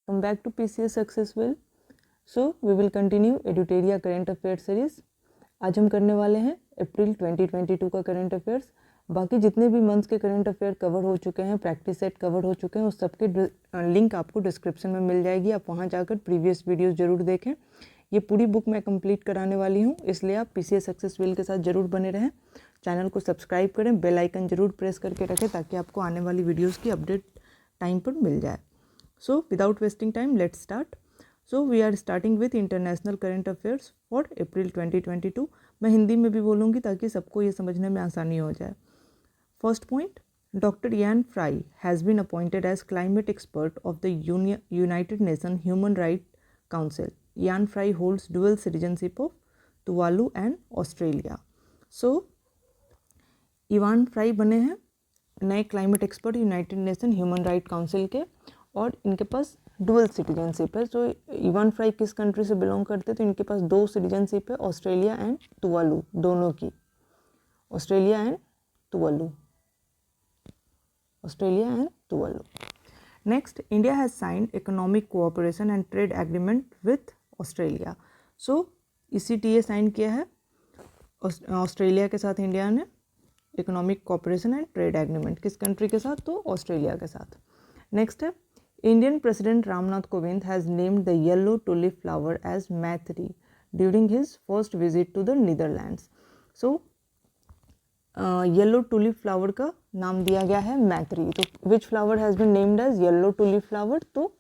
welcome back to PCS Successful. So we will continue Eduteria Current Affairs series. आज हम करने वाले हैं अप्रैल 2022 का करंट अफेयर्स. बाकी जितने भी मंथ्स के करंट अफेयर कवर हो चुके हैं, प्रैक्टिस सेट कवर हो चुके हैं, उस सबके लिंक आपको डिस्क्रिप्शन में मिल जाएगी. आप वहां जाकर प्रीवियस वीडियोस जरूर देखें. ये पूरी बुक मैं कंप्लीट कराने वाली हूँ, इसलिए आप PCS सक्सेसफुल के साथ ज़रूर बने रहें. चैनल को सब्सक्राइब करें, बेल आइकन ज़रूर प्रेस करके रखें ताकि आपको आने वाली वीडियोज़ की अपडेट टाइम पर मिल जाए. So without wasting time, let's start. So we are starting with international current affairs for April 2022. मैं हिंदी में भी बोलूँगी ताकि सबको ये समझने में आसानी हो जाए. First point, Dr. Ian Fry has been appointed as climate expert of the United Nations Human Rights Council. Ian Fry holds dual citizenship of Tuvalu and Australia. So Ivan Fry बने हैं नए climate expert United Nation human right council के, और इनके पास dual citizenship है. तो Ivan Fry किस कंट्री से बिलोंग करते हैं? तो इनके पास 2 सिटीजनशिप है, ऑस्ट्रेलिया एंड तुवालू, दोनों की. Australia and Tuvalu. Next, India has signed economic cooperation and trade agreement with Australia. So ECTA sign किया है ऑस्ट्रेलिया के साथ इंडिया ने. Economic cooperation and trade agreement किस कंट्री के साथ? तो ऑस्ट्रेलिया के साथ. नेक्स्ट है, Indian president Ramnath Kovind has named the yellow tulip flower as Maitri during his first visit to the Netherlands. So yellow tulip flower का नाम दिया गया है मैत्री. तो which flower has been named as yellow tulip flower? तो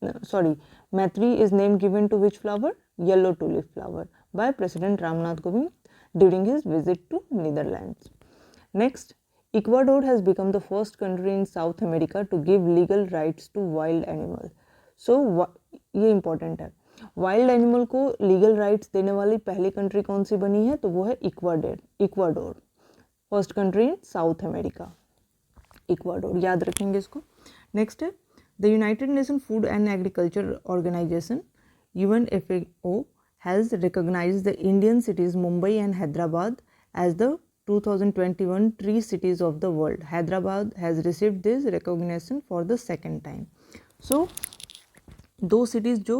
sorry, Maitri is name given to which flower? Yellow tulip flower by president Ramnath Kovind during his visit to Netherlands. Next, Ecuador has become the first country in South America to give legal rights to wild animals. So ये important है. Wild animal को legal rights देने वाली पहली country कौन सी बनी है? तो वो है Ecuador. First country in South America, Ecuador. याद रखेंगे इसको. नेक्स्ट है, the United Nation food and agriculture organisation UNFAO has recognised the Indian cities Mumbai and Hyderabad as the 2021 Tree Cities of the World. Hyderabad has received this recognition for the second time. So 2 cities जो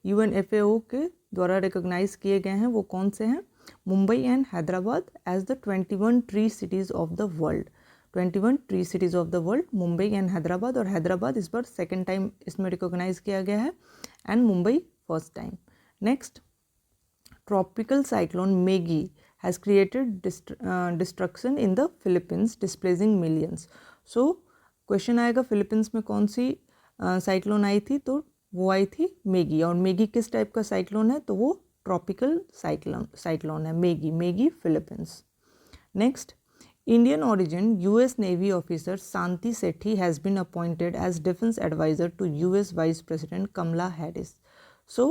UNFAO के द्वारा recognise किए गए हैं वो कौन से हैं? Mumbai and Hyderabad as the 21 tree cities of the world. 21 tree cities of the world, Mumbai and Hyderabad. और हैदराबाद इस बार सेकेंड टाइम इसमें रिकॉग्नाइज किया गया है and Mumbai first time. Next, tropical cyclone Megi has created destruction in the Philippines, displacing millions. So question आएगा Philippines में कौन सी साइक्लोन आई थी? तो वो आई थी मेगी. और मेगी किस टाइप का साइक्लोन है? तो वो ट्रॉपिकल साइक्लोन है Megi Philippines. Next, Indian origin US navy officer Shanti Sethi has been appointed as defence adviser to US vice president Kamala Harris. So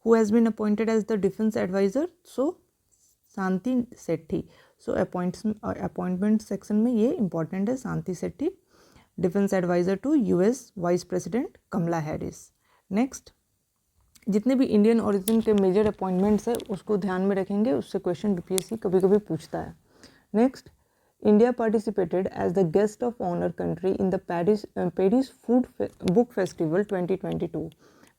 who has been appointed as the defence adviser? So Shanti Sethi. So appointment section में ये important है. Shanti Sethi defence adviser to US vice president Kamala Harris. Next, जितने भी Indian origin के major appointments है उसको ध्यान में रखेंगे, उससे क्वेश्चन BPSC कभी कभी पूछता है. Next, India participated as the guest of honour country in the Paris food book festival 2022.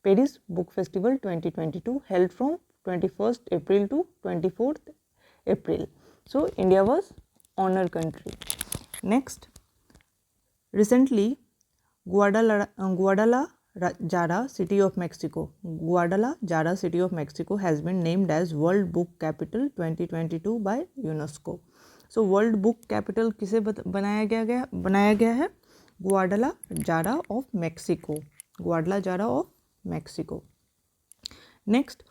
Paris book festival 2022 held from 21st April to 24th April. So India was honor country. Next, recently Guadalajara city of Mexico has been named as World Book Capital 2022 by UNESCO. So World Book Capital किसे बनाया गया है? Guadalajara of Mexico. Next,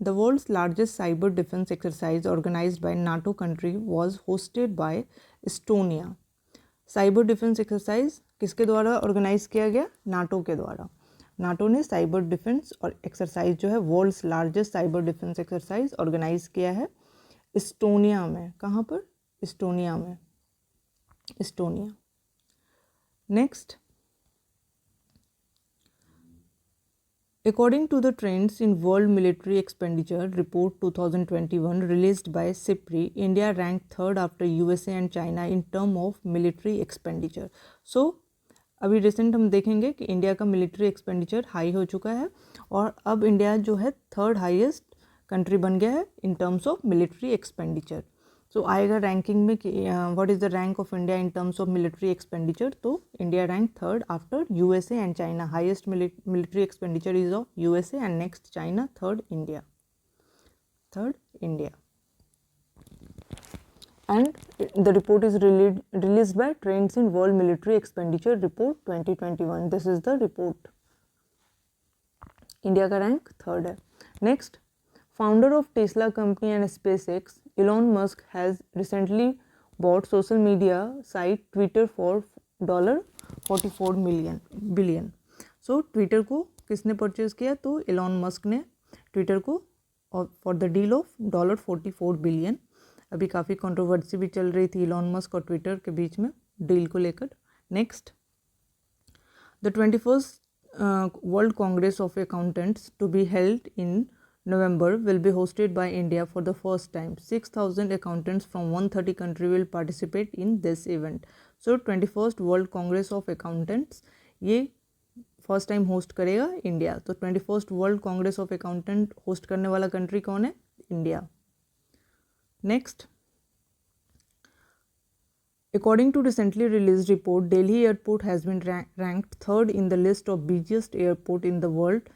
the world's largest cyber defense exercise organized by NATO country was hosted by Estonia. Cyber defence exercise किसके द्वारा organise किया गया? NATO के द्वारा. नाटो ने साइबर डिफेंस और एक्सरसाइज जो है world's largest cyber defence exercise organise किया है इस्टोनिया में. कहाँ पर? इस्टोनिया में. Next, according to the trends in world military expenditure report 2021 released by SIPRI, India ranked third after USA and China in terms of military expenditure. So अभी recent हम देखेंगे कि इंडिया का मिलिट्री एक्सपेंडिचर हाई हो चुका है और अब इंडिया जो है थर्ड हाईएस्ट कंट्री बन गया है in terms of military expenditure. So आएगा रैंकिंग में कि what is the rank of India in terms of military expenditure, तो India rank third after USA and China. Highest military expenditure is of USA and next China, third India. And the report is released by Trends in World Military Expenditure Report 2021. This is the report. India का rank third है। Next, founder of Tesla company and SpaceX Elon Musk has recently bot social media site Twitter for $44 billion. So Twitter को किसने purchase किया? तो Elon Musk ने Twitter को for the deal of $44 billion. अभी काफ़ी controversy भी चल रही थी इलॉन मस्क और ट्विटर के बीच में डील को लेकर। Next, the 21st world congress of accountants to be held in November will be hosted by India for the first time. 6,000 accountants from 130 countries will participate in this event. So 21st World Congress of Accountants ये first time host करेगा India. तो 21st world congress of accountant host करने वाला country कौन है? India. Next, according to recently released report, Delhi airport has been ranked third in the list of busiest airport in the world.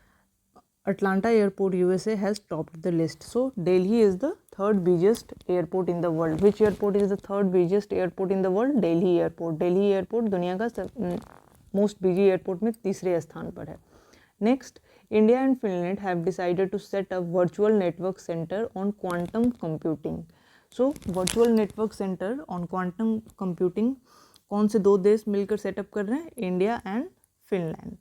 Atlanta airport USA has topped the list. So Delhi is the third busiest airport in the world. Which airport is the third busiest airport in the world? Delhi airport. Delhi airport दुनिया का most busy airport में तीसरे स्थान पर है। Next, India and Finland have decided to set up virtual network centre on quantum computing. So virtual network centre on quantum computing कौन से दो देश मिलकर सेटअप कर रहे हैं? India and Finland.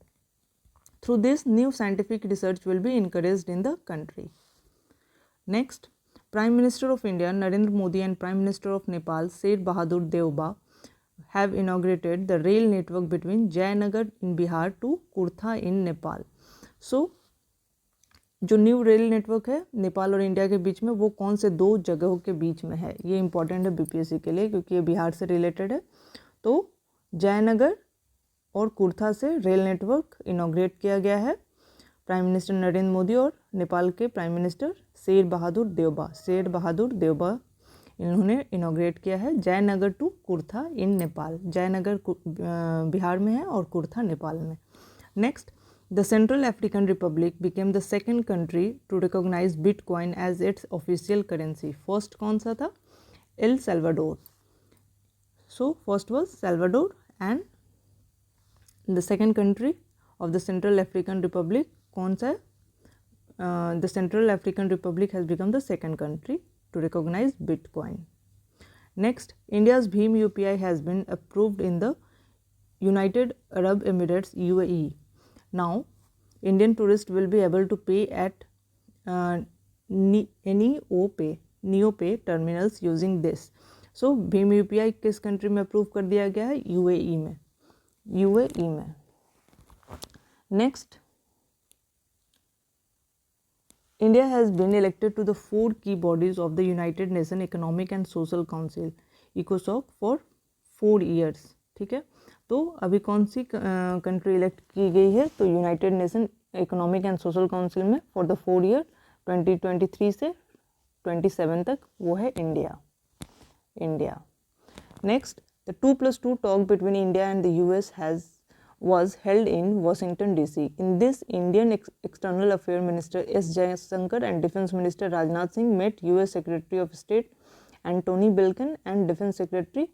Through this new scientific research will be encouraged in the country. Next, prime minister of India Narendra Modi and prime minister of Nepal Sher Bahadur Deuba have inaugurated the rail network between Jayanagar in Bihar to Kurtha in Nepal. So जो new rail network है नेपाल और India के बीच में वो कौन से दो जगहों के बीच में है? ये इंपॉर्टेंट है बीपीएससी के लिए क्योंकि ये बिहार से रिलेटेड है। तो जयनगर और कुर्था से रेल नेटवर्क इनॉग्रेट किया गया है प्राइम मिनिस्टर नरेंद्र मोदी और नेपाल के प्राइम मिनिस्टर शेर बहादुर देउबा इन्होंने इनॉग्रेट किया है। जयनगर टू कुर्था इन नेपाल, जयनगर बिहार में है और कुर्था नेपाल में। Next, the Central African Republic became the second country to recognize bitcoin as its official currency. First कौन सा था? El Salvador. So first was Salvador and the second country of the Central African Republic कौन सा है? The Central African Republic has become the second country to recognize Bitcoin. Next, India's Bhim UPI has been approved in the United Arab Emirates UAE. Now, Indian tourists will be able to pay at NeoPay terminals using this. So, Bhim UPI किस country में approve कर दिया गया है? UAE में। Next, India has been elected to the 4 key bodies of the United Nations Economic and Social Council ECOSOC for 4 years। ठीक है, तो अभी कौन सी कंट्री इलेक्ट की गई है? तो United nation economic and social council में फॉर द 4 ईयर 2023 से 27 तक वो है India. Next, the 2+2 talk between India and the US was held in Washington DC. In this, Indian External Affairs Minister S. Jaishankar and Defense Minister Rajnath Singh met US Secretary of State Antony Blinken and Defense Secretary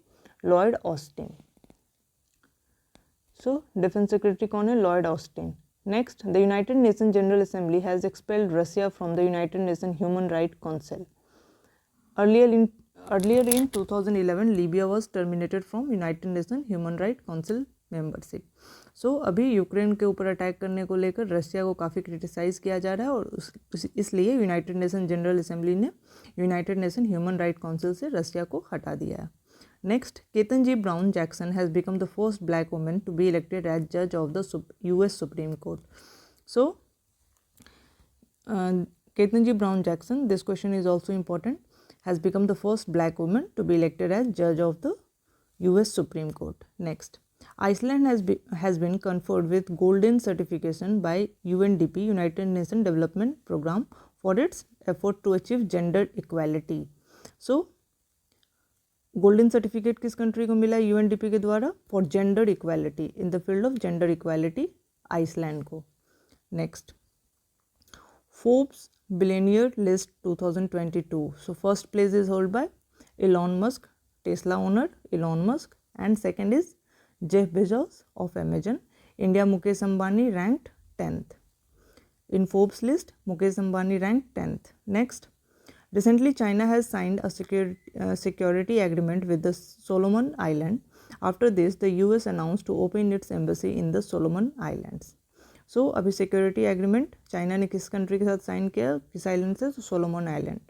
Lloyd Austin. So, Defense Secretary कौन है? Lloyd Austin. Next, the United Nations General Assembly has expelled Russia from the United Nations Human Rights Council. Earlier in 2011, Libya was terminated from United Nations Human Rights Council membership. So अभी Ukraine के ऊपर attack करने को लेकर Russia को काफ़ी criticise किया जा रहा है और इसलिए यूनाइटेड नेशन जनरल असेंबली ने United Nation human right council से रशिया को हटा दिया है। Next, Ketanji Brown Jackson has become the first black women to be elected as जज of the US supreme court. So Ketanji Brown Jackson, this question is also important, has become the first black women to be elected as जज of the US supreme court. Next, Iceland has been conferred with golden certification by UNDP, United Nations Development Program, for its effort to achieve gender equality. So golden certificate किस country को मिला है UNDP के द्वारा? For gender equality, in the field of gender equality Iceland को. Next, Forbes billionaire list 2022. So first place is hold by Elon Musk, Tesla owner Elon Musk, and second is Jeff Bezos of Amazon. India Mukesh Ambani ranked 10th in Forbes list. Mukesh Ambani ranked 10th. Next, recently China has signed a security agreement with the Solomon Islands. After this, the US announced to open its embassy in the Solomon Islands. So अभी security agreement China ने किस country के साथ sign किया, किस island से? Solomon Island.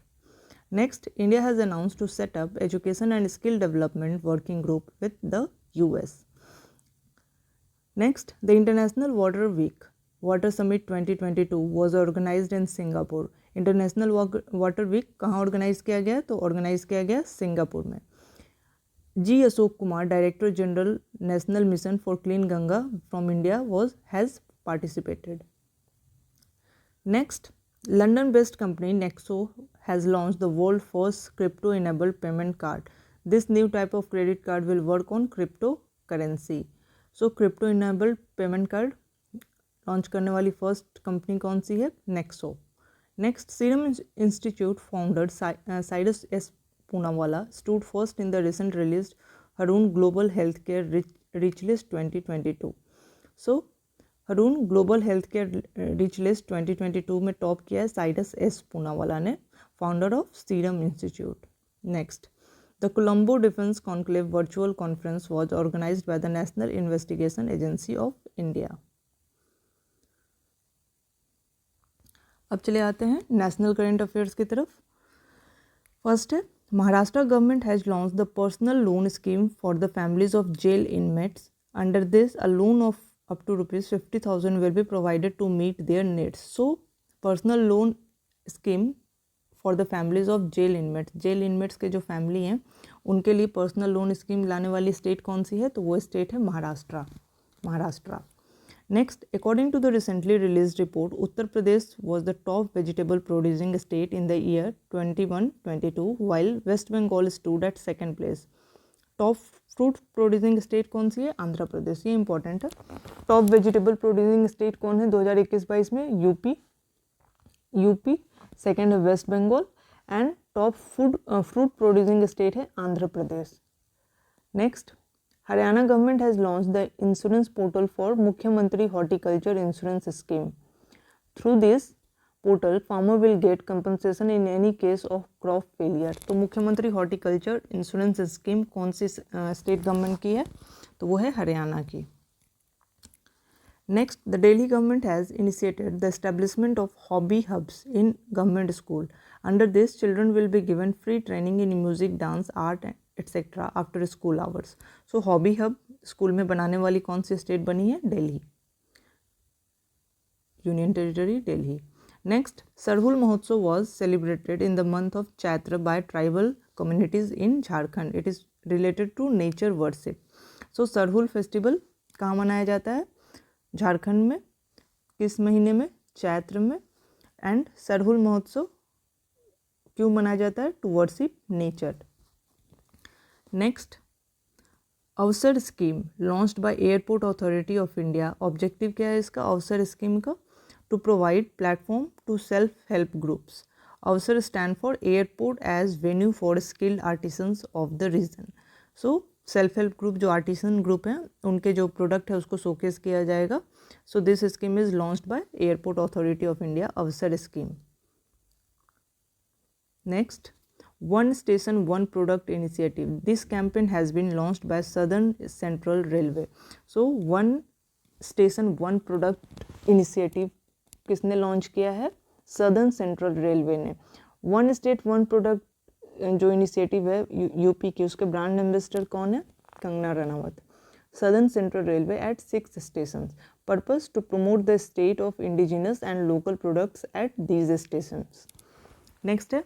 Next, India has announced to set up education and skill development working group with the US. Next, the International Water Week, Water Summit 2022 was organized in Singapore. International water week कहाँ organise किया गया? तो organise किया गया Singapore में. G Ashok Kumar, director general national mission for clean Ganga from India has participated. Next, London-based company Nexo has launched the world's first crypto-enabled payment card. This new type of credit card will work on cryptocurrency. So, crypto-enabled payment card launch करने वाली first company कौन सी है? Nexo. Next, Serum Institute founder Cyrus S. Poonawalla stood first in the recent released Haroon Global Healthcare Rich List 2022. So, Haroon Global Healthcare Rich List 2022 में top किया है Cyrus S Poonawalla ने, founder of Serum Institute. Next, the Colombo defence conclave virtual conference was organised by the National Investigation Agency of India. अब चले आते हैं national current affairs की तरफ. फर्स्ट है, Maharashtra government has launch the personal loan scheme for the families of jail inmates. Under this a loan of up to rupees 50,000 will be provided to meet their needs. So, personal loan scheme for the families of jail inmates. Jail inmates के जो family हैं उनके लिए personal loan scheme लाने वाली state कौन सी है? तो वो स्टेट है Maharashtra. Next, according to the recently release report, Uttar Pradesh was the top vegetable producing state in the year 21-22 while West Bengal stood at second place. Top fruit producing state कौन सी है? आंध्र प्रदेश. ये इंपॉर्टेंट है. टॉप वेजिटेबल प्रोड्यूसिंग स्टेट कौन है 2021-22 में? UP. Second है West Bengal and top fruit producing state है Andhra Pradesh. Next, Haryana government has launch the insurance portal for Mukhyamantri horticulture insurance scheme. Through this portal farmer will get compensation in any case of crop failure. तो Mukhyamantri horticulture insurance scheme कौन सी state government की है? तो वो है हरियाणा की. Next, the Delhi government has initiated the establishment of hobby hubs in government school. Under this children will be given free training in music, dance, art etcetera after school hours. So hobby hub school में बनाने वाली कौन सी state बनी है? Delhi, union territory Delhi. Next, Sarhul Mahotsav was celebrated in the month of Chaitra by tribal communities in Jharkhand. It is related to nature worship. So, Sarhul festival कहाँ मनाया जाता है? झारखंड में. किस महीने में? चैत्र में. एंड सरहुल महोत्सव क्यों मनाया जाता है? To worship nature. Next, Avsar scheme launched by Airport Authority of India. Objective क्या है इसका? अवसर स्कीम का to provide platform to self-help groups. Avsar stand for airport as venue for skilled artisans of the region. So self-help group जो artisan group हैं उनके जो product है उसको showcase किया जाएगा. So this scheme is launched by Airport Authority of India, Avsar scheme. Next, One Station One Product initiative. This campaign has been launched by Southern Central Railway. So One Station One Product initiative किसने launch किया है? Southern Central Railway ने. One state one product जो initiative है UP की, उसके brand ambassador कौन है? Kangana Ranaut. Southern Central Railway at 6 stations. Purpose to promote the state of indigenous and local products at these stations. Next है,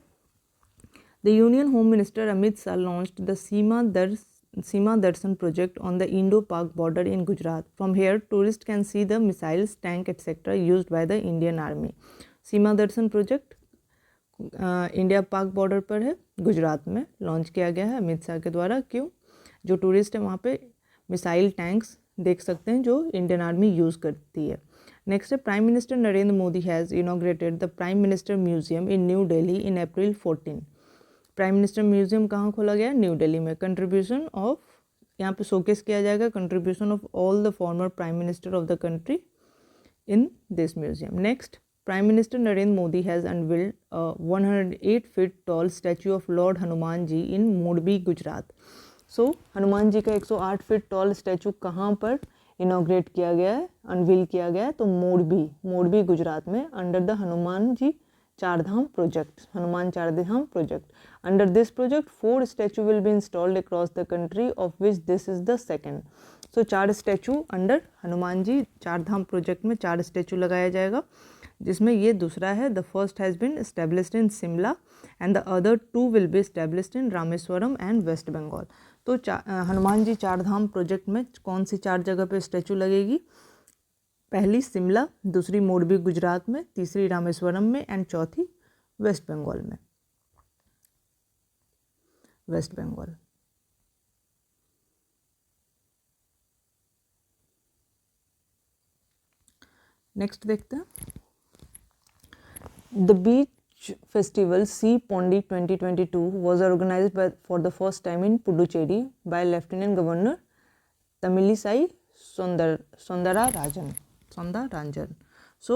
the union home minister Amit Shah launched the Seema दर Seema Darshan project on the Indo-Pak border in Gujarat. From here, tourists can see the missiles, tank, etc. used by the Indian Army. Seema Darshan project India पाक border पर है, गुजरात में launch किया गया है अमित शाह के द्वारा। क्यों? जो टूरिस्ट है वहाँ पे मिसाइल टैंक्स देख सकते हैं जो इंडियन आर्मी यूज़ करती है। नेक्स्ट है prime minister Narendra Modi has inaugurated the prime minister museum in New Delhi in April 14। Prime minister museum कहाँ खोला गया? न्यू दिल्ली में। कंट्रीब्यूशन ऑफ, यहाँ पे शोकेस किया जाएगा contribution of all the former prime minister of the country in this museum. Next, Prime Minister Narendra Modi has unveiled a 108 feet tall statue of Lord Hanuman Ji in Modbi, Gujarat. So, Hanuman ji का 108 feet tall statue कहाँ पर inaugurate किया गया है, unveil किया गया है? तो मोरबी गुजरात में, under the Hanuman ji Chardham project, Hanuman Chardham project. Under this project 4 statue will be installed across the country, of which this is the second. So 4 statue under Hanuman ji Chardham project में 4 स्टैचू लगाया जाएगा, जिसमें ये दूसरा है. The first has been established in Shimla and the other 2 will be established in Rameswaram and West Bengal. तो Hanuman ji Chardham project में कौन सी 4 जगह पे स्टैचू लगेगी? पहली शिमला, दूसरी मोरबी गुजरात में, तीसरी रामेश्वरम में एंड चौथी वेस्ट बंगाल में. वेस्ट बंगाल. नेक्स्ट देखते हैं. The beach festival sea Pondy 2022 was organized for the first time in Puducherry by Lieutenant Governor Tamilisai Soundarajan. So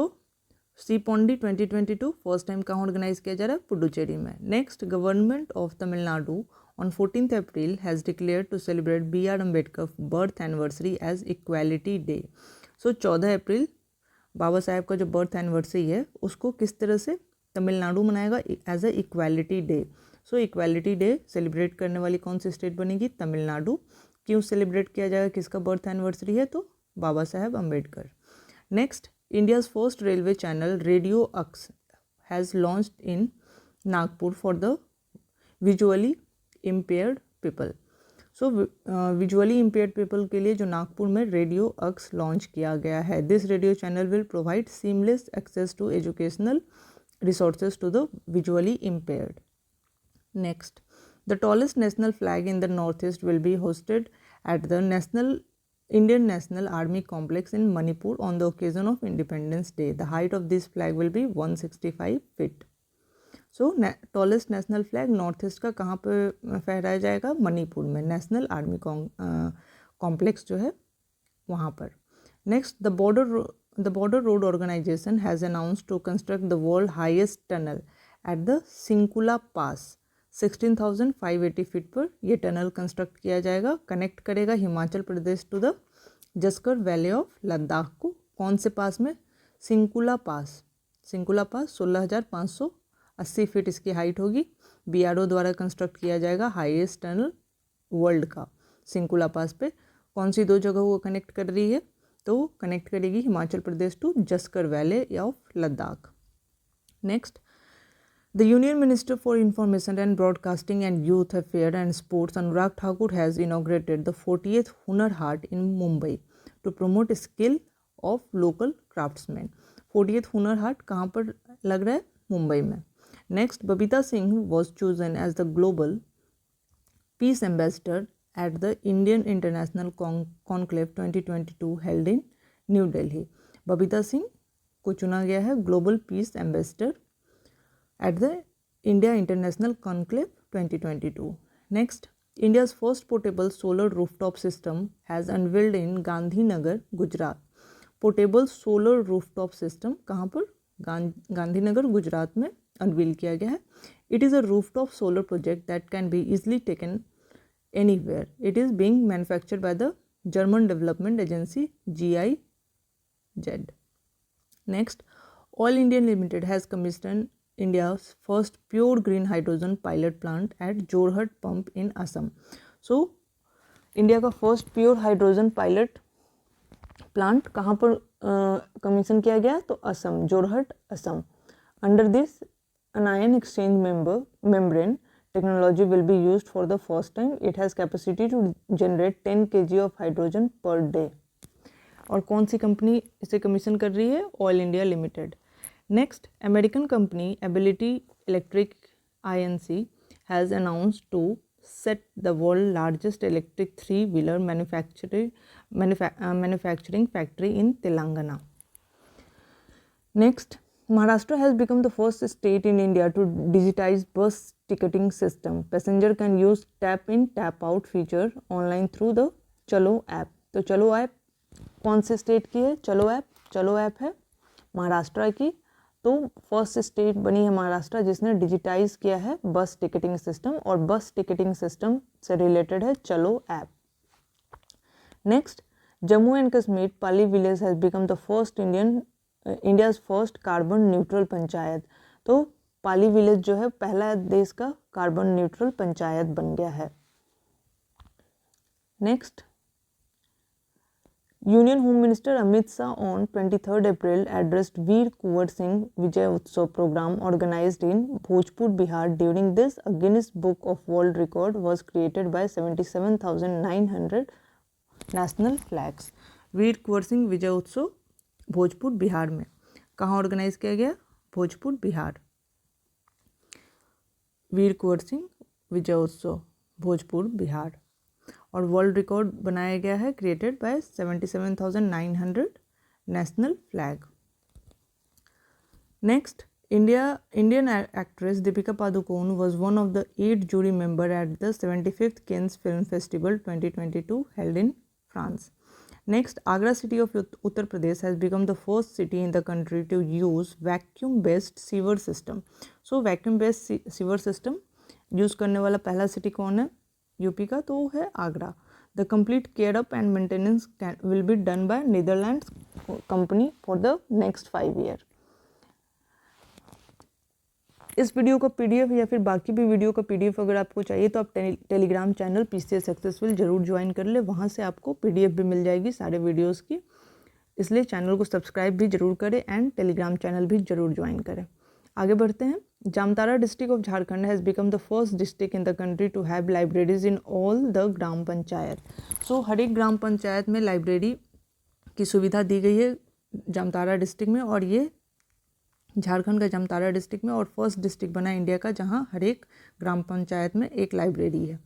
see Pondy 2022 first time कहाँ ऑर्गेनाइज किया जा रहा है? पुडुचेरी में. Next, government of Tamil Nadu on 14 April has declare to celebrate B.R. Ambedkar birth anniversary as equality day. So 14 April Baba Saheb का जो birth anniversary है उसको किस तरह से तमिलनाडु मनाएगा? As a equality day. So equality day celebrate करने वाली कौन सी स्टेट बनेगी? तमिलनाडु. क्यों सेलिब्रेट किया जाएगा? किसका बर्थ एनिवर्सरी है? तो Baba Saheb Ambedkar. Next, India's first railway channel Radio Ux has launched in Nagpur for the visually impaired people. So visually impaired people के लिए जो नागपुर में रेडियो अक्स लॉन्च किया गया है. This radio channel will provide seamless access to educational resources to the visually impaired. Next, the tallest national flag in the northeast will be hosted at the Indian National Army Complex in Manipur on the occasion of Independence Day. The height of this flag will be 165 feet. So tallest national flag north east का कहाँ पे फहराया जाएगा? मणिपुर में, national army complex जो है वहाँ पर. Next, the border road organisation has announced to construct the world highest tunnel at the Shinkula pass. 16,580 feet पर यह टनल कंस्ट्रक्ट किया जाएगा. कनेक्ट करेगा Himachal Pradesh to the Zanskar valley of Ladakh को. कौन से पास में? सिंकुला पास. 16,580 फीट इसकी हाइट होगी. BRO द्वारा कंस्ट्रक्ट किया जाएगा हाईएस्ट टनल वर्ल्ड का सिंकुला पास पे. कौन सी 2 जगहों को कनेक्ट कर रही है? तो कनेक्ट करेगी Himachal Pradesh to Zanskar valley of Ladakh. Next, The Union Minister for Information and Broadcasting and Youth Affairs and Sports Anurag Thakur has inaugurated the 40th Hunar Haat in Mumbai to promote skill of local craftsmen. 40th Hunar Haat कहाँ पर लग रहा है? मुंबई में. Next, Babita Singh was chosen as the Global Peace Ambassador at the Indian International Conclave 2022 held in New Delhi. Babita Singh को चुना गया है global piece ambassador at the India International Conclave 2022. Next, India's first portable solar rooftop system has unveiled in Gandhinagar, Gujarat. Portable solar rooftop system कहाँ पर? गांधीनगर गुजरात में unveil किया गया है. It is a rooftop solar project that can be easily taken anywhere. It is being manufactured by the German Development Agency GIZ. Next, Oil India Limited has commissioned India's first pure green hydrogen pilot plant at Jorhat pump in Assam. So, India का first pure hydrogen pilot plant कहाँ पर commission किया गया? तो Assam, Jorhat Assam. Under this an ion exchange membrane technology will be used for the first time. It has capacity to generate 10 kg of hydrogen per day. और कौन सी company इसे commission कर रही है? Oil India limited. Next, American company ability electric INC has announced to set the world largest electric three-wheeler manufacturing factory in Telangana. Next, Maharashtra has become the first state in India to digitize bus ticketing system. Passenger can use tap in tap out feature online through the चलो app. तो चलो app कौन से state की है? चलो app है महाराष्ट्र की. तो फर्स्ट स्टेट बनी है महाराष्ट्र जिसने डिजिटाइज किया है बस टिकटिंग सिस्टम, और बस टिकटिंग सिस्टम से रिलेटेड है चलो app. Next, Jammu and Kashmir Pali village has become the first India's first carbon neutral panchayat. तो पाली विलेज जो है पहला देश का कार्बन न्यूट्रल पंचायत बन गया है. Next, union home minister Amit Shah on 23rd April addressed Veer Kunwar Singh Vijay Utsav program organized in Bhojpur, Bihar. During this, a Guinness Book of World Record was created by 77,900 national flags. वीर कुंवर सिंह विजय उत्सव भोजपुर बिहार में कहाँ organise किया गया? भोजपुर बिहार. वीर कुंवर सिंह विजय उत्सव भोजपुर बिहार. और world record बनाया गया है created by 77,900 national flag. Next, Indian actress Deepika Padukone was one of the 8 jury member at the 75th Cannes film festival 2022 held in France. Next, Agra city of Uttar Pradesh has become the first city in the country to use vacuum based sewer system. So vacuum based sewer system use करने वाला पहला city कौन है? UP का, तो वो है Agra. The complete care up and maintenance will be done by Netherlands company for the next 5 year. इस वीडियो का PDF या फिर बाकी भी वीडियो का PDF अगर आपको चाहिए तो आप टेलीग्राम चैनल PCS सक्सेसफुल जरूर ज्वाइन कर ले. वहाँ से आपको PDF भी मिल जाएगी सारे वीडियोज़ की. इसलिए चैनल को सब्सक्राइब भी जरूर करें एंड टेलीग्राम चैनल भी जरूर ज्वाइन करें. आगे बढ़ते हैं. Jamtara district of Jharkhand has become the first district in the country to have libraries in all the gram panchayat. सो हर एक ग्राम पंचायत में लाइब्रेरी की सुविधा दी गई है जामताड़ा डिस्ट्रिक्ट में, और ये झारखंड का जामताड़ा डिस्ट्रिक्ट में और फर्स्ट डिस्ट्रिक्ट बना इंडिया का जहाँ हर एक ग्राम पंचायत में एक लाइब्रेरी है.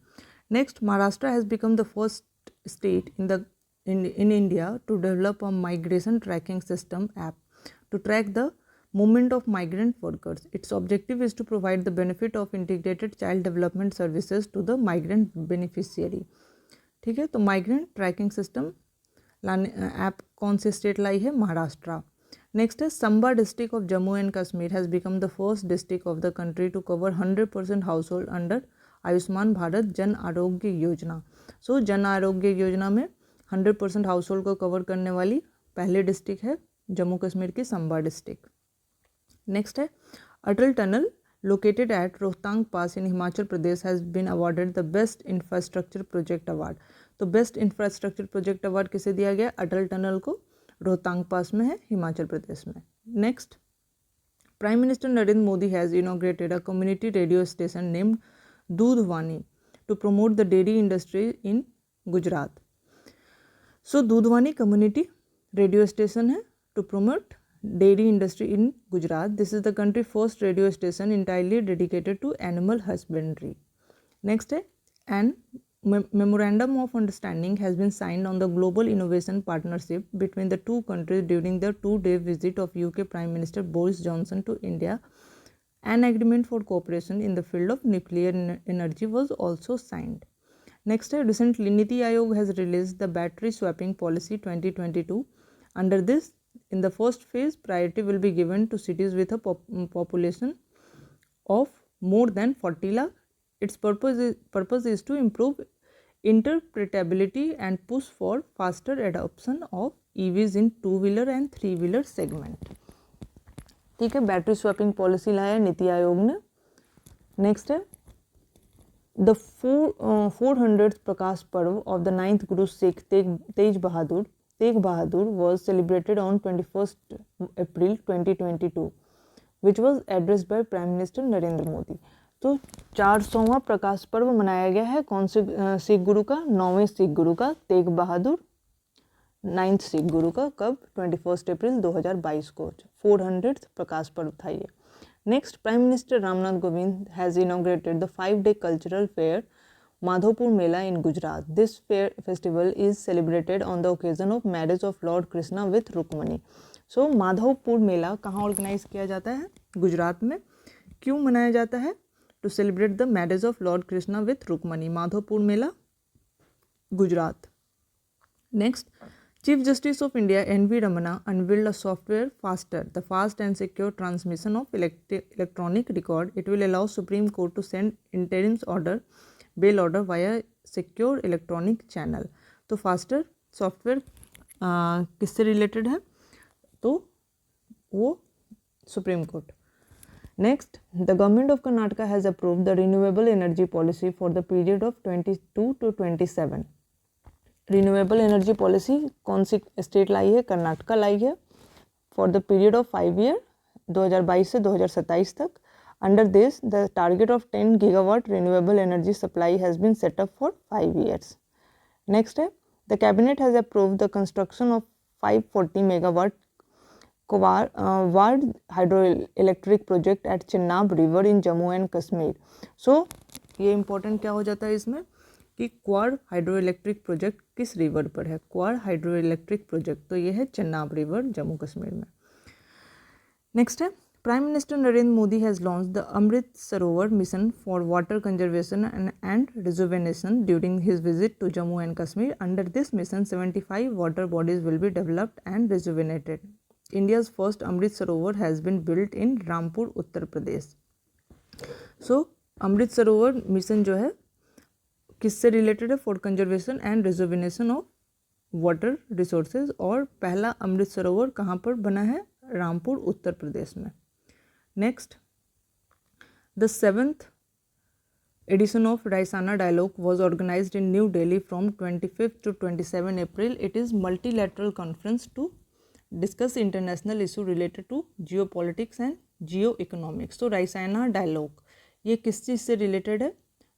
Next, Maharashtra has become the first state in India to develop a migration tracking system app to track the movement of migrant workers. Its objective is to provide the benefit of integrated child development services to the migrant beneficiary. ठीक है, तो migrant tracking system लाने app कौन से state लाई है? Maharashtra. Next है, Samba district of Jammu and Kashmir has become the first district of the country to cover 100% household under Ayushman Bharat Jan Arogya योजना. सो जन आरोग्य योजना में 100% हाउस होल्ड को कवर करने वाली पहले डिस्ट्रिक्ट है जम्मू कश्मीर की संबा डिस्ट्रिक्ट. नेक्स्ट है, Atal tunnel located at Rohtang pass in Himachal Pradesh has been awarded the best infrastructure project award. तो बेस्ट इंफ्रास्ट्रक्चर प्रोजेक्ट अवार्ड किसे दिया गया? अटल टनल को. रोहतांग पास में है हिमाचल प्रदेश में. Next, prime minister Narendra Modi has inaugurated a community radio station named Doodhvani to promote the dairy industry in Gujarat. सो Doodhvani community radio station है to promote dairy industry in Gujarat. This is the country first radio station entirely dedicated to animal husbandry. Next है, and memorandum of understanding has been signed on the global innovation partnership between the two countries during the 2-day visit of UK Prime Minister Boris Johnson to India. An agreement for cooperation in the field of nuclear energy was also signed. Next है, recently Niti Aayog has released the battery swapping policy 2022. Under this, in the first phase, priority will be given to cities with a population of more than 40 lakh. Its purpose is to improve interpretability and push for faster adoption of EVs in 2-wheeler and 3-wheeler segment. ठीक है, battery swapping policy लाया नीति आयोग ने. Next है, the 400th Prakash Parv of the 9th Guru Sikh Tegh Bahadur was celebrated on 21st April 2022, which was addressed by Prime Minister Narendra Modi. तो 400वां प्रकाश पर्व मनाया गया है कौन से सिख गुरु का? 9वें सिख गुरु का तेग बहादुर। 9th सिख गुरु का कब? 21 अप्रैल 2022 को। 400th प्रकाश पर्व था ये। Next, prime minister Ramnath Kovind has inaugurated the 5-day cultural fair Madhopur mela in Gujarat. This festival is celebrated on the occasion of marriage of Lord Krishna with Rukmini. सो माधवपुर मेला कहाँ ऑर्गेनाइज किया जाता है? गुजरात में। क्यों मनाया जाता है? To celebrate the marriage of Lord Krishna with Rukmini. Madhavpur Mela, Gujarat. Next, Chief Justice of India NV Ramana unveiled a software faster, the fast and secure transmission of electronic record. It will allow Supreme Court to send interim order, bail order via secure electronic channel. तो FASTER software किससे related है? तो वो Supreme court. Next, the government of Karnataka has approved the renewable energy policy for the period of 22 to 27। Renewable energy policy कौन सी state लाई है? कर्नाटका लाई है, for the period of 5 year 2022 से 2027 तक। Under this the target of 10 gigawatt renewable energy supply has been set up for 5 years. Next है, the cabinet has approved the construction of 540 megawatt वार्ड hydroelectric project at Chenab river in Jammu and Kashmir. सो ये important क्या हो जाता है इसमें कि क्वाड हाइड्रो इलेक्ट्रिक प्रोजेक्ट किस रिवर पर है? क्वाड हाइड्रो इलेक्ट्रिक प्रोजेक्ट, तो ये है चिनाब रिवर, जम्मू कश्मीर में। नेक्स्ट है, prime minister Narendra Modi has launch the Amrit Sarovar mission for water conservation and rejuvenation during his visit to Jammu and Kashmir. Under this mission 75 water bodies will be developed and rejuvenated. India's first Amrit Sarovar has been built in Rampur, Uttar Pradesh. So Amrit Sarovar mission जो है किससे related है? For conservation and rejuvenation of water resources. और पहला अमृत सरोवर कहाँ पर बना है? रामपुर, उत्तर प्रदेश में। Next, the 7th edition of Raisana Dialogue was organized in New Delhi from 25th to 27 April. It is multilateral conference to discuss international issue related to geopolitics and geoeconomics. So Raisana Dialogue ये किस चीज़ से related है?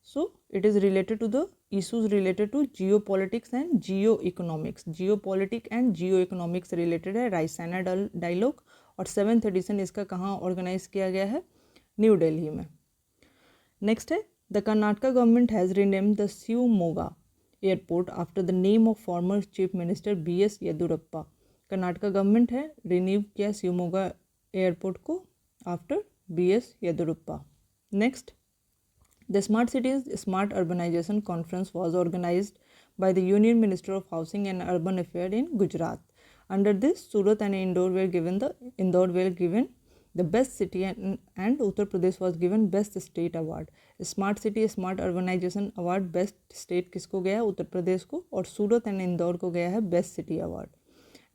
So it is related to the issues related to geopolitics and geoeconomics. Geopolitics and geoeconomics related है राइसाना dialogue. और 7th edition इसका कहाँ organise किया गया है? न्यू दिल्ली में। नेक्स्ट है, the Karnataka government has renamed the Shivamogga airport after the name of former chief minister BS Yediyurappa. Karnataka government है रिन्यू किया शिवमोगा एयरपोर्ट को after BS Yediyurappa. Next, the Smart Cities Smart Urbanization Conference was organized by the Union Minister of Housing and Urban Affairs in Gujarat. Under this, Surat and Indore were given the best city and Uttar Pradesh was given best state award. Smart City Smart Urbanization Award best state किसको गया है? उत्तर प्रदेश को। और सूरत and Indore को गया है best city award.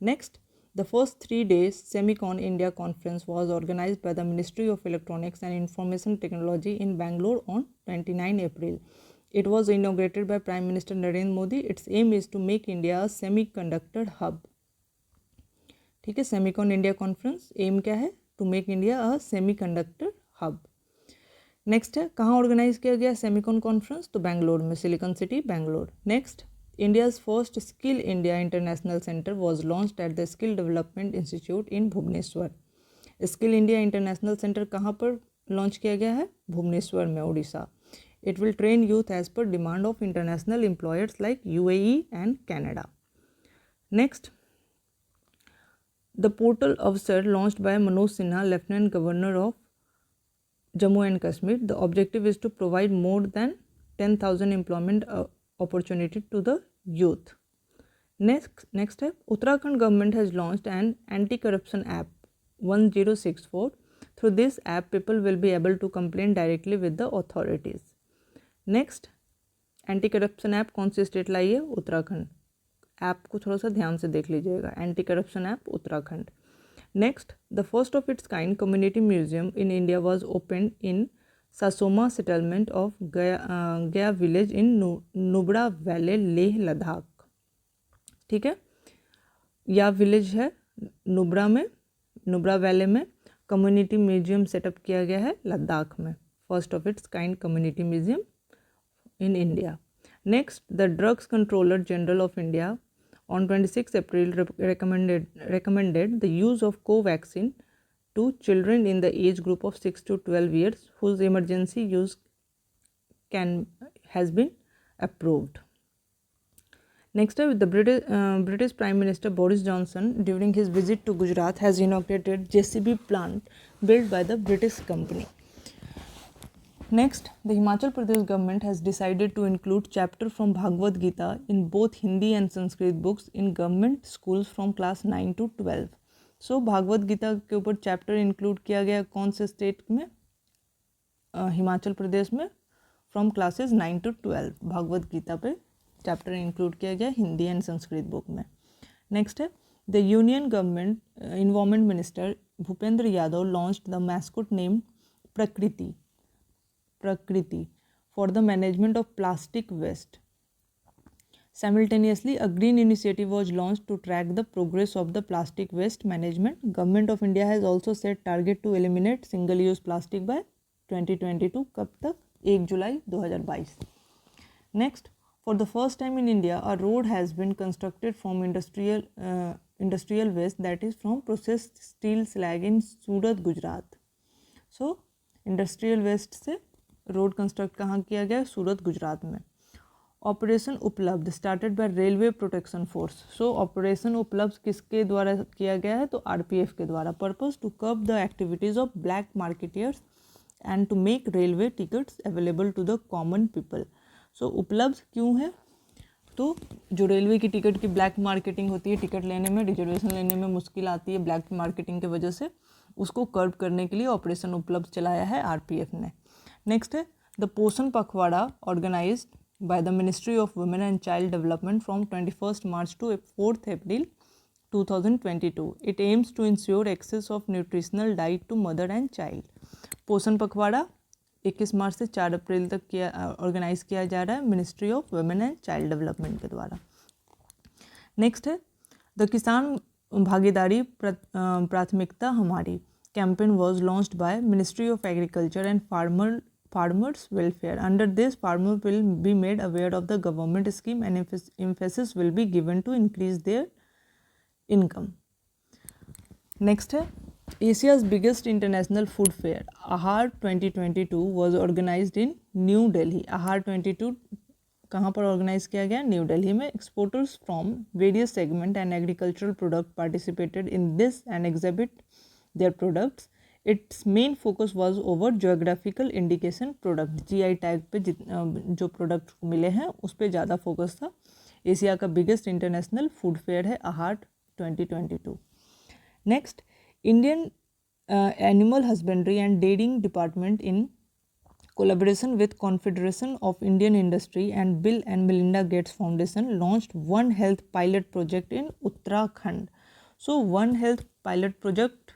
Next, the first 3 days Semicon India conference was organized by the Ministry of Electronics and Information Technology in Bangalore on 29 April. It was inaugurated by Prime Minister Narendra Modi. Its aim is to make India a semiconductor hub. ठीक है, Semicon India conference aim क्या है? To make India a semiconductor hub. Next है, कहाँ organise किया गया Semicon conference? तो बैंगलोर में, silicon city Bangalore. Next, India's first Skill India International Center was launched at the Skill Development Institute in Bhubaneswar. Skill India International Center कहाँ पर launch किया गया है? भुवनेश्वर में, Orissa. It will train youth as per demand of international employers like UAE and Canada. Next, the portal Avsar launched by Manoj Sinha, Lieutenant Governor of Jammu and Kashmir. The objective is to provide more than 10,000 employment opportunity to the youth. Next है, Uttarakhand government has launched an anti-corruption app 1064. Through this app, people will be able to complain directly with the authorities. Next, anti-corruption app कौन सी state लाई है? Uttarakhand. App को थोड़ा सा ध्यान से देख लीजिएगा, anti-corruption app Uttarakhand. Next, the first of its kind community museum in India was opened in Sasoma settlement of Gaya village in Nubra valley, Leh Ladakh. ठीक है, यह विलेज है नुब्रा में, नुब्रा वैली में कम्युनिटी म्यूजियम सेटअप किया गया है लद्दाख में। first of its kind community museum in India. Next, the Drugs Controller General of India on 26 April recommended the use of Covaxin to children in the age group of 6 to 12 years whose emergency use has been approved. Next up, the British Prime Minister Boris Johnson, during his visit to Gujarat, has inaugurated JCB plant built by the British company. Next, the Himachal Pradesh government has decided to include chapter from Bhagavad Gita in both Hindi and Sanskrit books in government schools from class 9 to 12. So, Bhagavat Gita के ऊपर chapter include किया गया कौन से state में? हिमाचल प्रदेश में from classes 9 to 12 Bhagavad Gita पे chapter include किया गया हिंदी एंड संस्कृत बुक में. नेक्स्ट है the union government environment minister Bhupender Yadav launched the mascot name Prakriti for the management of plastic waste. Simultaneously, a green initiative was launched to track the progress of the plastic waste management. Government of India has also set target to eliminate single-use plastic by 2022. कब तक? 1 जुलाई 2022. Next, for the first time in India, a road has been constructed from industrial waste, that is from processed steel slag in Surat, Gujarat. So, industrial waste से road construct कहाँ किया गया? सूरत, गुजरात में. Operation Uplabdh started by Railway Protection Force. So operation Uplabdh किसके द्वारा किया गया है? तो आरपीएफ के द्वारा. Purpose to curb the activities of black marketeers and to make railway tickets available to the common people. So उपलब्ध क्यों है? तो जो रेलवे की टिकट की ब्लैक मार्केटिंग होती है, टिकट लेने में, रिजर्वेशन लेने में मुश्किल आती है ब्लैक मार्केटिंग की वजह से, उसको कर्ब करने के लिए ऑपरेशन उपलब्ध चलाया है आरपीएफ ने. नेक्स्ट है the Poshan Pakhwada organised by the Ministry of Women and Child Development from 21 March to 4 April 2022. It aims to ensure access of nutritional diet to mother and child. Poshan Pakhwada 21 मार्च से 4 अप्रैल तक ऑर्गेनाइज किया जा रहा है ministry of Women and Child development के द्वारा. Next है the किसान भागीदारी प्राथमिकता हमारी campaign was launched by Ministry of Agriculture and Farmers Welfare. Under this, farmers will be made aware of the government scheme and emphasis will be given to increase their income. Next है Asia's biggest international food fair, Ahar 2022 was organized in New Delhi. Ahar 22 कहाँ पर organise किया गया? New Delhi में. Exporters from various segment and agricultural product participated in this and exhibit their products. Its main focus was over geographical indication product. GI tag पे जो product मिले हैं उस पर ज़्यादा फोकस था. एशिया का बिगेस्ट इंटरनेशनल फूड फेयर है Aahar 2022. Next, Indian animal husbandry and dairying department in collaboration with Confederation of Indian Industry and Bill and Melinda Gates Foundation launched One Health pilot project in Uttarakhand. So One Health pilot project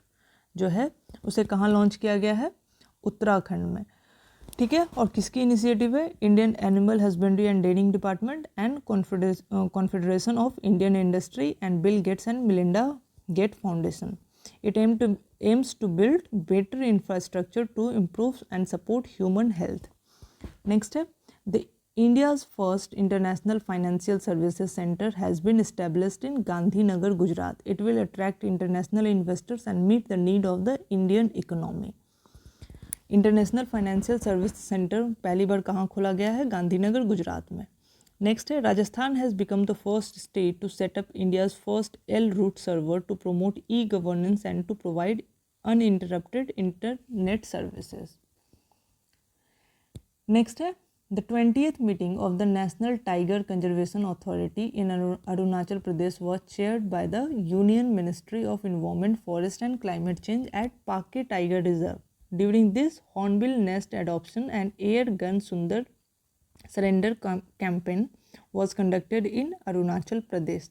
जो है उसे कहाँ launch किया गया है? उत्तराखंड में. ठीक है. और किसकी इनिशिएटिव है? Indian animal husbandry and dairying department and Confederation of Indian Industry and Bill Gates and Melinda Gate Foundation. It aims to build better infrastructure to improve and support human health. Next step, the India's first international financial services center has been established in Gandhinagar, Gujarat. It will attract international investors and meet the need of the Indian economy. International Financial Service Center पहली बार कहाँ खोला गया है? गांधीनगर, गुजरात में. Next है Rajasthan has become the first state to set up India's first L-root server to promote e-governance and to provide uninterrupted internet services. Next है the 20th meeting of the National Tiger Conservation Authority in Arunachal Pradesh was chaired by the Union Ministry of Environment, Forest and Climate Change at Pake Tiger Reserve. During this, Hornbill Nest Adoption and Air Gun Sundar Surrender campaign was conducted in Arunachal Pradesh.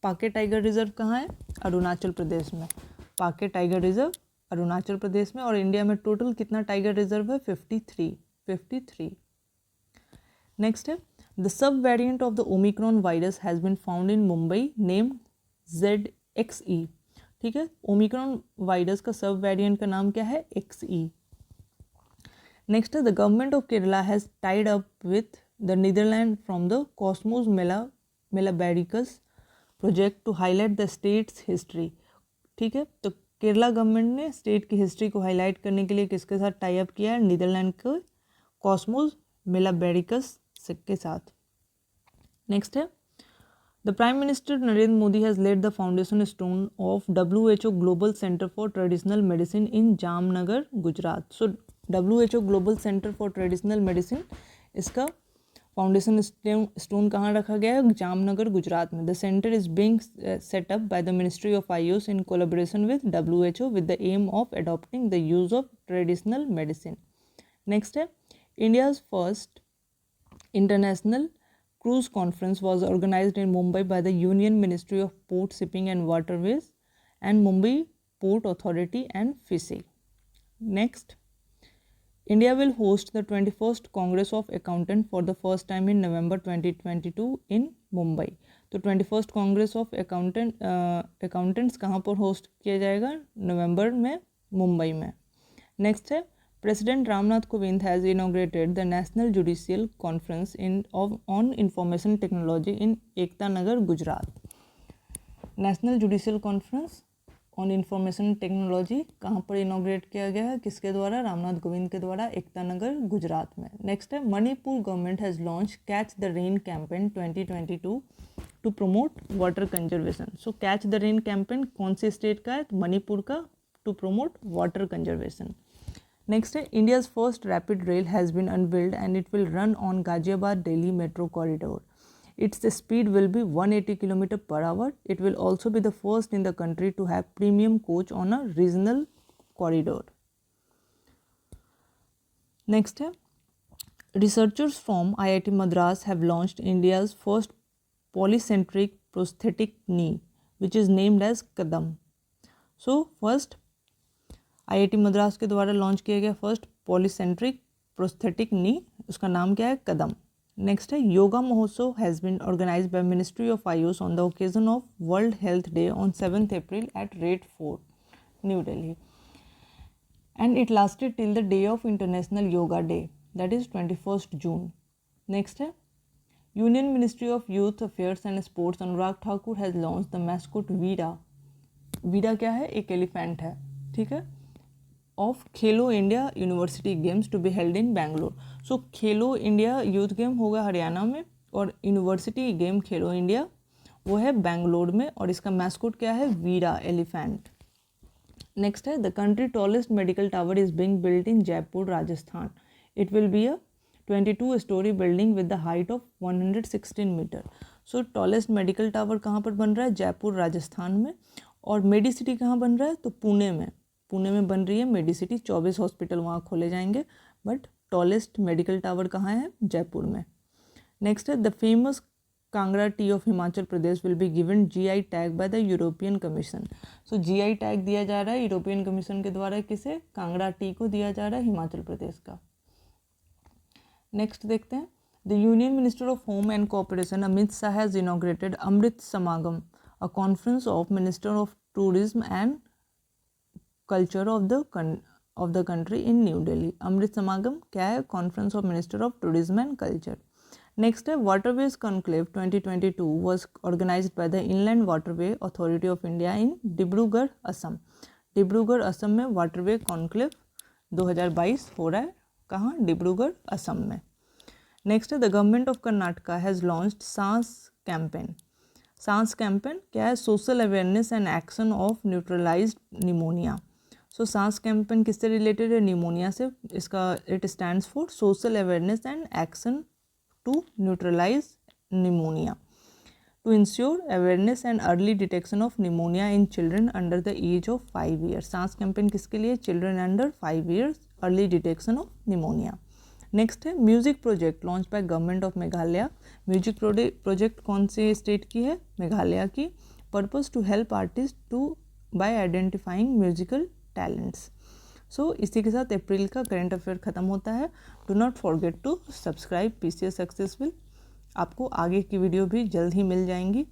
Pakke tiger reserve कहाँ है? अरुणाचल प्रदेश में. पाके tiger reserve Arunachal Pradesh में. और India में total कितना tiger reserve है? 53. Next है the sub variant of the omicron virus has been found in Mumbai named ZXE. ठीक है. ओमिक्रॉन वायरस का सब वेरिएंट का नाम क्या है? XE. Next, the government of Kerala has tied up with the Netherlands from the Cosmos Malabaricus project to highlight the state's history. ठीक है, तो केरला गवर्नमेंट ने स्टेट की हिस्ट्री को हाईलाइट करने के लिए किसके साथ टाई अप किया है? नीदरलैंड के कॉस्मोस मिलाबेरिकस के साथ. नेक्स्ट है, the prime minister Narendra Modi has laid the foundation stone of WHO Global Centre for Traditional Medicine in Jamnagar Gujarat. So WHO Global Centre for Traditional Medicine, इसका फाउंडेशन स्टोन कहाँ रखा गया है? जामनगर गुजरात में. The centre is being set up by the Ministry of AYUSH in collaboration with WHO with the aim of adopting the use of traditional medicine. Next है, India's first international cruise conference was organized in Mumbai by the Union Ministry of Port Shipping and Waterways and Mumbai Port Authority and Fishing. Next, India will host the 21st Congress of Accountants for the first time in November 2022 in Mumbai. तो 21st Congress of Accountants कहाँ पर host किया जाएगा? नवंबर में मुंबई में. Next है, President Ramnath Kovind has inaugurated the National Judicial Conference on Information Technology in Ekta Nagar, Gujarat. National Judicial Conference on Information Technology कहाँ पर इनोग्रेट किया गया है? किसके द्वारा? रामनाथ कोविंद के द्वारा, एकता नगर गुजरात में. नेक्स्ट है, Manipur government has launch catch the rain campaign 2022 to promote water conservation. So catch the rain campaign कौन से स्टेट का है? मणिपुर का, to promote water conservation. Next, India's first rapid rail has been unveiled and it will run on Ghaziabad-Delhi metro corridor. Its speed will be 180 km per hour. It will also be the first in the country to have premium coach on a regional corridor. Next, researchers from IIT Madras have launched India's first polycentric prosthetic knee, which is named as Kadam. So, first IIT Madras के द्वारा launch किया गया first polycentric prosthetic knee, उसका नाम क्या है? कदम. Next है, yoga Mahotsav has been organised by ministry of Ayush on the occasion of world health day on 7th April at Red Fort, New Delhi, and it lasted till the day of international yoga day, that is 21st June. Next है, union ministry of youth affairs and sports Anurag Thakur has launch the mascot Veera. Veera क्या है? एक elephant है. ठीक है, of Khelo India university games to be held in Bangalore. So Khelo India youth game होगा हरियाणा में और यूनिवर्सिटी गेम खेलो इंडिया वो है बैंगलोर में, और इसका मैस्कोट क्या है? वीरा, एलिफेंट. नेक्स्ट है, the country tallest medical tower is being built in Jaipur, Rajasthan. It will be a 22-story building with the height of 116 metre. So tallest medical tower कहाँ पर बन रहा है? जयपुर, राजस्थान में. और मेडिसिटी कहाँ बन रहा है? तो पुणे में बन रही है मेडिसिटी. 24 हॉस्पिटल वहाँ खोले जाएंगे, बट टॉलेस्ट मेडिकल टावर कहाँ है? जयपुर में. नेक्स्ट है, the famous Kangra T of Himachal Pradesh will be given GI tag by the European commission. So GI tag दिया जा रहा है यूरोपियन कमीशन के द्वारा. किसे? कांगड़ा टी को दिया जा रहा है, हिमाचल प्रदेश का. नेक्स्ट देखते हैं, the union minister of home and cooperation Amit Shah has inaugurated Amrit Samagam, a conference of minister of tourism and culture of the country in New Delhi. Amrit Samagam क्या है? Conference of minister of tourism and culture. Next है, waterways conclave 2022 was organised by the inland waterway authority of India in Dibrugarh, Assam. Dibrugarh, Assam में waterway conclave 2022 हो रहा है. कहाँ? डिब्रूगढ़, असम में. Next है, the government of Karnataka has launched SAANS campaign. SAANS campaign क्या है? Social awareness and action of neutralised pneumonia. So SAANS campaign किससे रिलेटेड है? निमोनिया से. इसका it stands for social awareness and action to neutralise pneumonia to ensure awareness and early detection of pneumonia in children under the age of 5 years. SAANS campaign किसके लिए? Children under 5 years, early detection of pneumonia. Next है, music project launch by government of Meghalaya. Music project कौन से state की है? मेघालय की. Purpose to help artist to by identifying musical talents. So इसी के साथ अप्रैल का करंट अफेयर ख़त्म होता है. Do not forget to subscribe PCS successful. आपको आगे की वीडियो भी जल्द ही मिल जाएंगी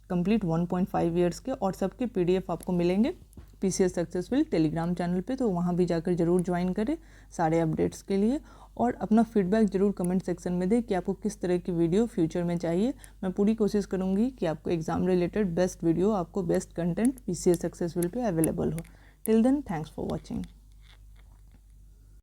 कंप्लीट 1.5 years के, और सबके PDF आपको मिलेंगे PCS सक्सेसफुल टेलीग्राम चैनल पे, तो वहाँ भी जाकर ज़रूर ज्वाइन करें सारे अपडेट्स के लिए। और अपना फीडबैक ज़रूर कमेंट सेक्शन में दें कि आपको किस तरह की वीडियो फ्यूचर में चाहिए। मैं पूरी कोशिश करूँगी कि आपको एग्ज़ाम रिलेटेड बेस्ट वीडियो, आपको बेस्ट कंटेंट PCS सक्सेसफुल पे अवेलेबल हो। Till then, thanks for watching.